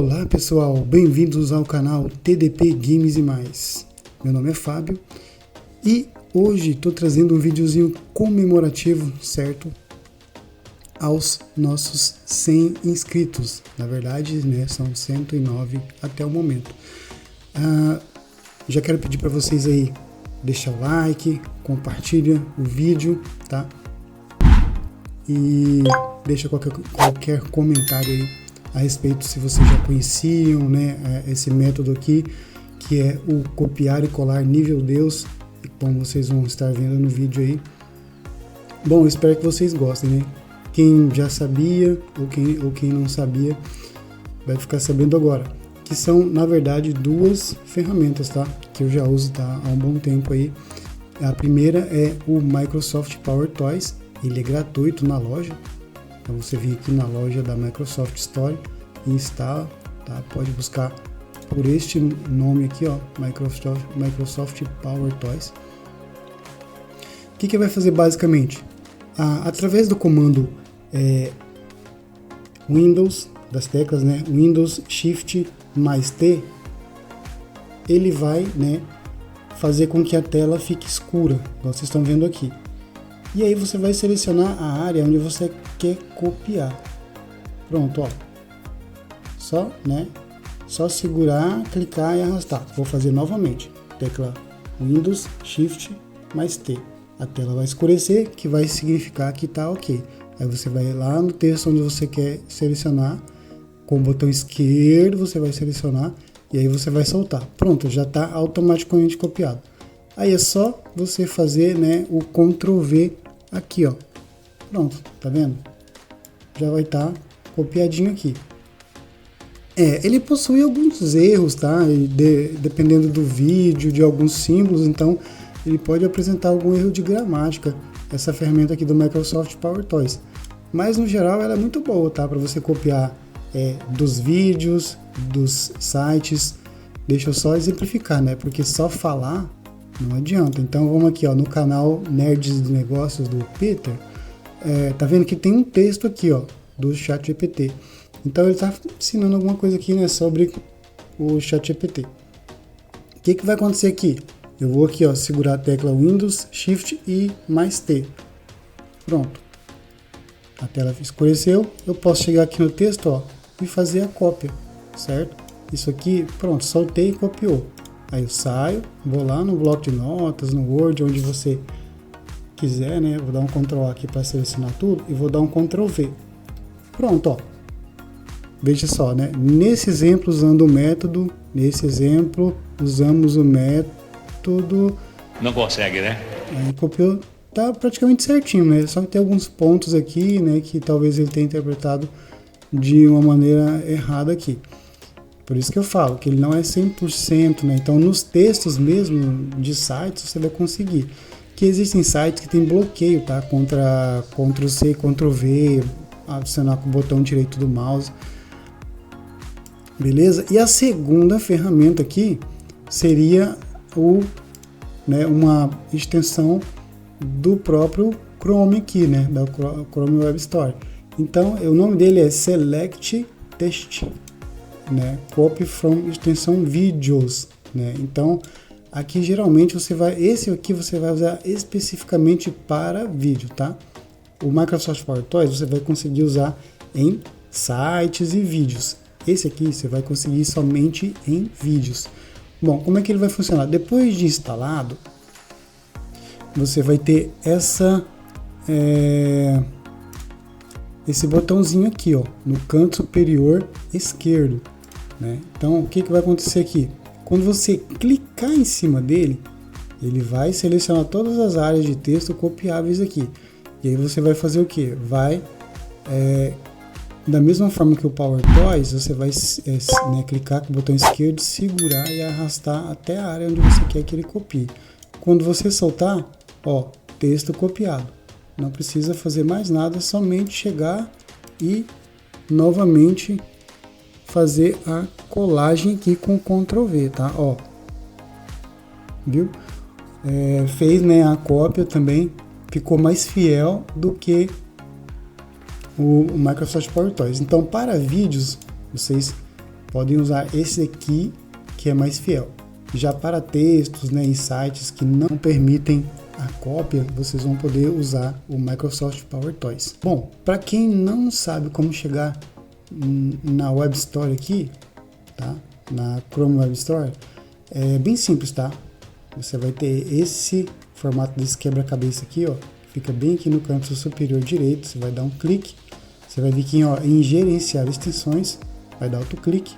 Olá pessoal, bem-vindos ao canal TDP Games e Mais. Meu nome é Fábio e hoje estou trazendo um videozinho comemorativo, certo? Aos nossos 100 inscritos. Na verdade, né, são 109 até o momento. Já quero pedir para vocês aí, deixar o like, compartilha o vídeo, tá? E deixa qualquer comentário aí a respeito se vocês já conheciam, né, esse método aqui, que é o copiar e colar nível Deus, como vocês vão estar vendo no vídeo aí. Bom, eu espero que vocês gostem, né? Quem já sabia ou quem não sabia vai ficar sabendo agora, que são na verdade duas ferramentas, tá? Que eu já uso, tá, há um bom tempo aí. A primeira é o Microsoft Power Toys, ele é gratuito na loja. Então você vem aqui na loja da Microsoft Store e instala, tá? Pode buscar por este nome aqui, ó, Microsoft Power Toys. O que vai fazer basicamente? Através do comando Windows, das teclas, né, Windows Shift mais T, ele vai, né, fazer com que a tela fique escura, como vocês estão vendo aqui. E aí você vai selecionar a área onde você quer copiar. Pronto, ó. Só segurar, clicar e arrastar. Vou fazer novamente. Tecla Windows Shift mais T. A tela vai escurecer, que vai significar que tá ok. Aí você vai lá no texto onde você quer selecionar. Com o botão esquerdo você vai selecionar e aí você vai soltar. Pronto, já está automaticamente copiado. Aí é só você fazer, né, o Ctrl V aqui, ó. Pronto, tá vendo? Já vai estar copiadinho aqui. Ele possui alguns erros, tá? Dependendo do vídeo, de alguns símbolos, então ele pode apresentar algum erro de gramática, essa ferramenta aqui do Microsoft Power Toys. Mas no geral ela é muito boa, tá? Para você copiar dos vídeos, dos sites. Deixa eu só exemplificar, né? Porque só falar não adianta. Então vamos aqui, ó, no canal Nerds de Negócios do Peter. Tá vendo que tem um texto aqui, ó, do ChatGPT. Então ele está ensinando alguma coisa aqui, né, sobre o ChatGPT. O que vai acontecer aqui? Eu vou aqui, ó, segurar a tecla Windows Shift e mais T. Pronto. A tela escureceu. Eu posso chegar aqui no texto, ó, e fazer a cópia, certo? Isso aqui, pronto, soltei e copiou. Aí eu saio, vou lá no bloco de notas, no Word, onde você quiser, né? Vou dar um Ctrl A aqui para selecionar tudo e vou dar um Ctrl V. Pronto, ó. Veja só, né? Nesse exemplo, usando o método, usamos o método. Não consegue, né? Aí copiou, tá praticamente certinho, né? Só que tem alguns pontos aqui, né? Que talvez ele tenha interpretado de uma maneira errada aqui. Por isso que eu falo que ele não é 100%, né? Então, nos textos mesmo de sites, você vai conseguir. Que existem sites que tem bloqueio, tá? Contra Ctrl+C, Ctrl+V, adicionar com o botão direito do mouse. Beleza? E a segunda ferramenta aqui seria uma extensão do próprio Chrome aqui, né? Da Chrome Web Store. Então, o nome dele é Select Text, né? Copy from extensão Videos, né? Então, aqui geralmente esse aqui você vai usar especificamente para vídeo, tá? O Microsoft Power Toys você vai conseguir usar em sites e vídeos. Esse aqui você vai conseguir somente em vídeos. Bom, como é que ele vai funcionar? Depois de instalado, você vai ter esse botãozinho aqui, ó, no canto superior esquerdo, né? Então, o que vai acontecer aqui? Quando você clicar em cima dele, ele vai selecionar todas as áreas de texto copiáveis aqui. E aí você vai fazer o que? Da mesma forma que o Power Toys, você vai clicar com o botão esquerdo, segurar e arrastar até a área onde você quer que ele copie. Quando você soltar, ó, texto copiado. Não precisa fazer mais nada, somente chegar e novamente fazer a colagem aqui com o Ctrl V, tá? Ó, viu? Fez, né, a cópia também, ficou mais fiel do que o Microsoft Power Toys. Então, para vídeos, vocês podem usar esse aqui, que é mais fiel. Já para textos, né, em sites que não permitem a cópia, vocês vão poder usar o Microsoft PowerToys. Bom, para quem não sabe como chegar na Web Store aqui, tá? Na Chrome Web Store, é bem simples, tá? Você vai ter esse formato desse quebra-cabeça aqui, ó, fica bem aqui no canto superior direito. Você vai dar um clique, você vai vir aqui, ó, em gerenciar extensões, vai dar outro clique,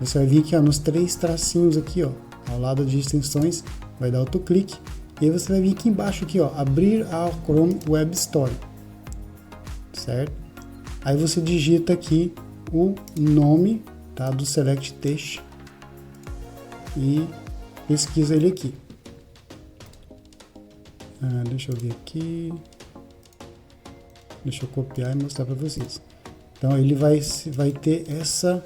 você vai vir aqui, ó, nos 3 tracinhos aqui, ó, ao lado de extensões, vai dar outro clique, e aí você vai vir aqui embaixo aqui, ó, abrir a Chrome Web Store, certo? Aí você digita aqui o nome, tá, do Select Text e pesquisa ele aqui. Deixa eu ver aqui, deixa eu copiar e mostrar para vocês. Então ele vai ter essa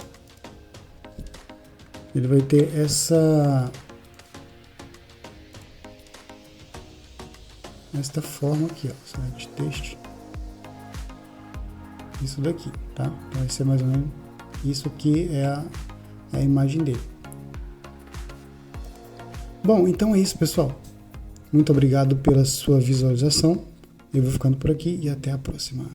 esta forma aqui, ó, Select Text, isso daqui, tá? Então vai ser mais ou menos isso aqui, é a imagem dele. Bom, então é isso, pessoal. Muito obrigado pela sua visualização. Eu vou ficando por aqui e até a próxima.